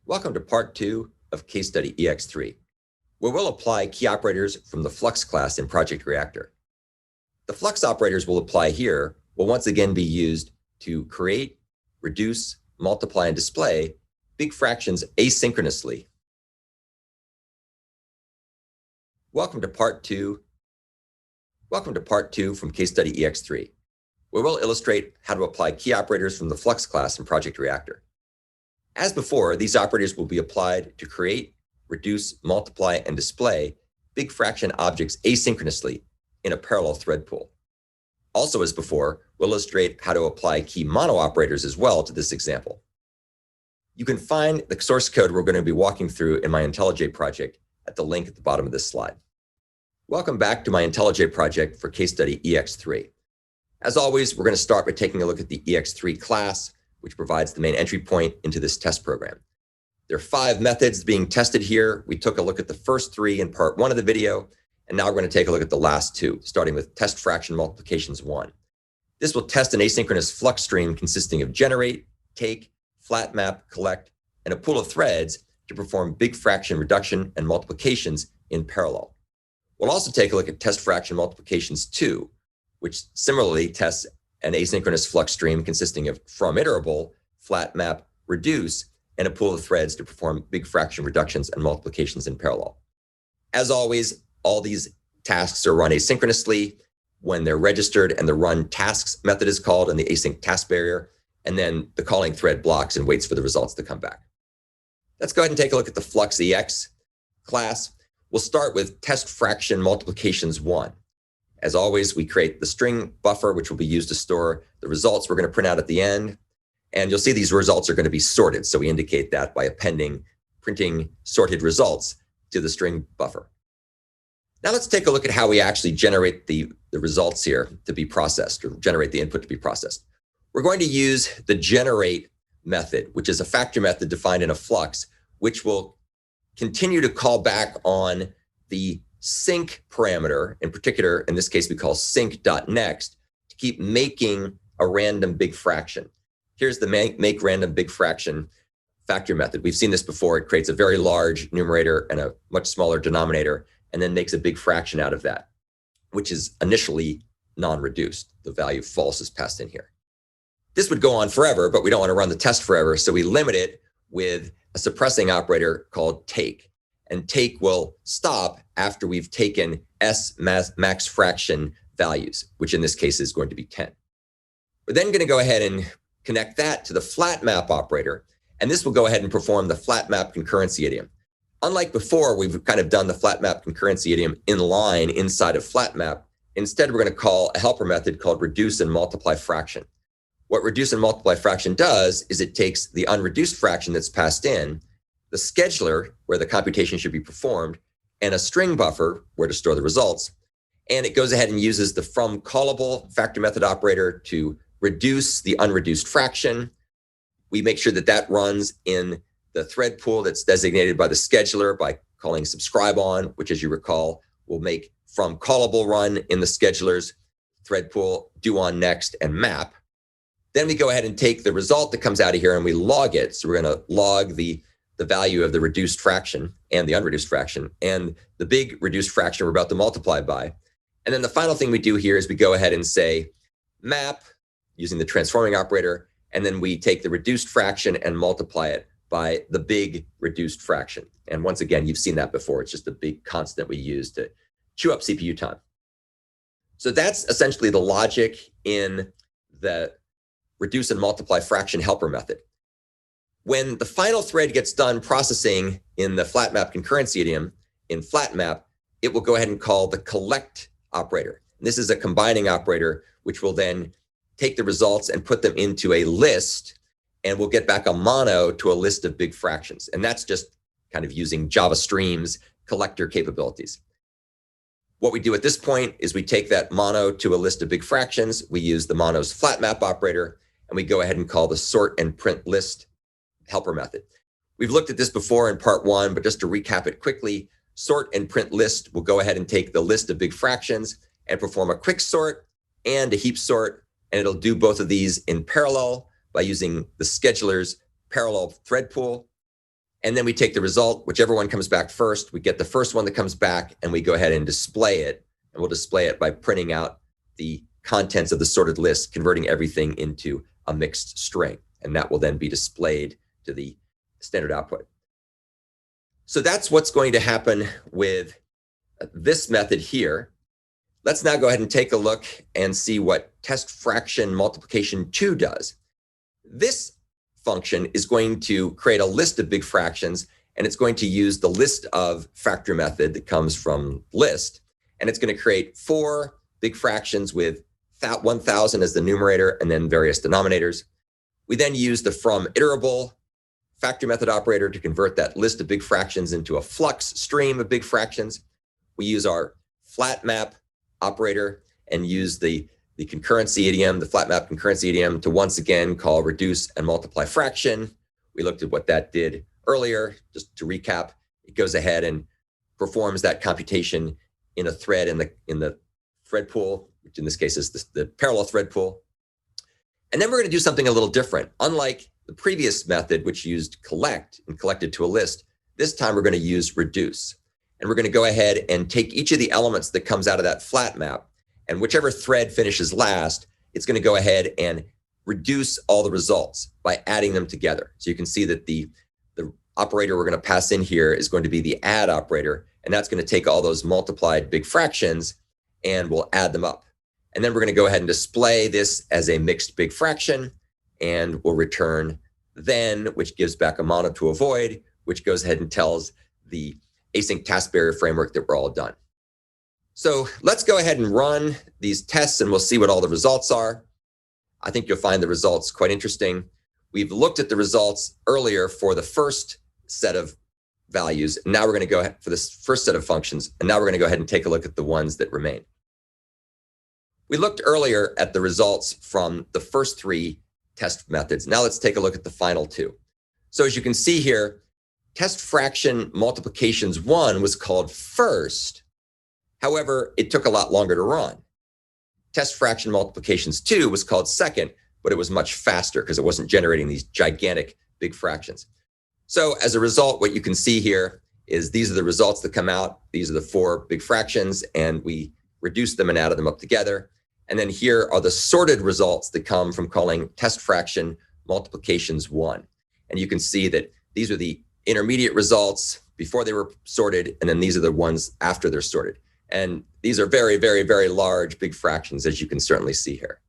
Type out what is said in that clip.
Welcome to part 2 of case study ex3, where we'll apply key operators from the Flux class in Project Reactor. The Flux operators we'll apply here will once again be used to create, reduce, multiply, and display big fractions asynchronously. Welcome to part 2 from case study ex3, where we'll illustrate how to apply key operators from the Flux class in Project Reactor. As before, these operators will be applied to create, reduce, multiply, and display big fraction objects asynchronously in a parallel thread pool. Also, as before, we'll illustrate how to apply key mono operators as well to this example. You can find the source code we're going to be walking through in my IntelliJ project at the link at the bottom of this slide. Welcome back to my IntelliJ project for case study ex3. As always, we're going to start by taking a look at the ex3 class, which provides the main entry point into this test program. There are 5 methods being tested here. We took a look at the first 3 in part 1 of the video, and now we're going to take a look at the last 2, starting with test fraction multiplications 1. This will test an asynchronous flux stream consisting of generate, take, flat map, collect, and a pool of threads to perform big fraction reduction and multiplications in parallel. We'll also take a look at test fraction multiplications 2, which similarly tests an asynchronous flux stream consisting of from iterable, flat map, reduce, and a pool of threads to perform big fraction reductions and multiplications in parallel. As always, all these tasks are run asynchronously when they're registered, and the run tasks method is called in the async task barrier, and then the calling thread blocks and waits for the results to come back. Let's go ahead and take a look at the Flux EX class. We'll start with test fraction multiplications 1. As always, we create the string buffer, which will be used to store the results we're going to print out at the end. And you'll see these results are going to be sorted. So we indicate that by appending printing sorted results to the string buffer. Now let's take a look at how we actually generate the results here to be processed, or generate the input to be processed. We're going to use the generate method, which is a factor method defined in a Flux, which will continue to call back on the sync parameter. In particular, in this case, we call sync.next to keep making a random big fraction. Here's the make random big fraction factor method. We've seen this before. It creates a very large numerator and a much smaller denominator, and then makes a big fraction out of that, which is initially non-reduced. The value false is passed in here. This would go on forever, but we don't want to run the test forever, so we limit it with a suppressing operator called take. And take will stop after we've taken S max fraction values, which in this case is going to be 10. We're then going to go ahead and connect that to the flat map operator, and this will go ahead and perform the flat map concurrency idiom. Unlike before, we've kind of done the flat map concurrency idiom in line inside of flat map. Instead, we're going to call a helper method called reduce and multiply fraction. What reduce and multiply fraction does is it takes the unreduced fraction that's passed in, the scheduler, where the computation should be performed, and a string buffer, where to store the results. And it goes ahead and uses the from callable factor method operator to reduce the unreduced fraction. We make sure that that runs in the thread pool that's designated by the scheduler by calling subscribe on, which, as you recall, will make from callable run in the scheduler's thread pool, do on next, and map. Then we go ahead and take the result that comes out of here and we log it. So we're going to log the value of the reduced fraction and the unreduced fraction and the big reduced fraction we're about to multiply by. And then the final thing we do here is we go ahead and say map using the transforming operator, and then we take the reduced fraction and multiply it by the big reduced fraction. And once again, you've seen that before. It's just a big constant we use to chew up CPU time. So that's essentially the logic in the reduce and multiply fraction helper method. When the final thread gets done processing in the flat map concurrency idiom in flat map, it will go ahead and call the collect operator. And this is a combining operator, which will then take the results and put them into a list, and we'll get back a mono to a list of big fractions. And that's just kind of using Java Stream's collector capabilities. What we do at this point is we take that mono to a list of big fractions. We use the mono's flat map operator, and we go ahead and call the sort and print list helper method. We've looked at this before in part 1, but just to recap it quickly, sort and print list will go ahead and take the list of big fractions and perform a quick sort and a heap sort, and it'll do both of these in parallel by using the scheduler's parallel thread pool. And then we take the result, whichever one comes back first, we get the first one that comes back and we go ahead and display it. And we'll display it by printing out the contents of the sorted list, converting everything into a mixed string. And that will then be displayed to the standard output. So that's what's going to happen with this method here. Let's now go ahead and take a look and see what test fraction multiplication 2 does. This function is going to create a list of big fractions, and it's going to use the list of factor method that comes from list. And it's going to create 4 big fractions with 1,000 as the numerator and then various denominators. We then use the from iterable factor method operator to convert that list of big fractions into a flux stream of big fractions. We use our flat map operator and use the concurrency idiom, the flat map concurrency idiom, to once again call reduce and multiply fraction. We looked at what that did earlier. Just to recap, it goes ahead and performs that computation in a thread in the thread pool, which in this case is the parallel thread pool. And then we're going to do something a little different. Unlike the previous method, which used collect and collected to a list, this time we're going to use reduce. And we're going to go ahead and take each of the elements that comes out of that flat map, and whichever thread finishes last, it's going to go ahead and reduce all the results by adding them together. So you can see that the operator we're going to pass in here is going to be the add operator, and that's going to take all those multiplied big fractions and we'll add them up. And then we're going to go ahead and display this as a mixed big fraction, and we'll return then, which gives back a mono to a void, which goes ahead and tells the async task barrier framework that we're all done. So let's go ahead and run these tests and we'll see what all the results are. I think you'll find the results quite interesting. We've looked at the results earlier for the first set of values. And now we're going to go ahead for this first set of functions. And now we're going to go ahead and take a look at the ones that remain. We looked earlier at the results from the first 3 test methods. Now let's take a look at the final 2. So as you can see here, test fraction multiplications 1 was called first. However, it took a lot longer to run. Test fraction multiplications 2 was called second, but it was much faster because it wasn't generating these gigantic big fractions. So as a result, what you can see here is these are the results that come out. These are the 4 big fractions, and we reduced them and added them up together. And then here are the sorted results that come from calling test fraction multiplications 1. And you can see that these are the intermediate results before they were sorted, and then these are the ones after they're sorted. And these are very, very, very large big fractions, as you can certainly see here.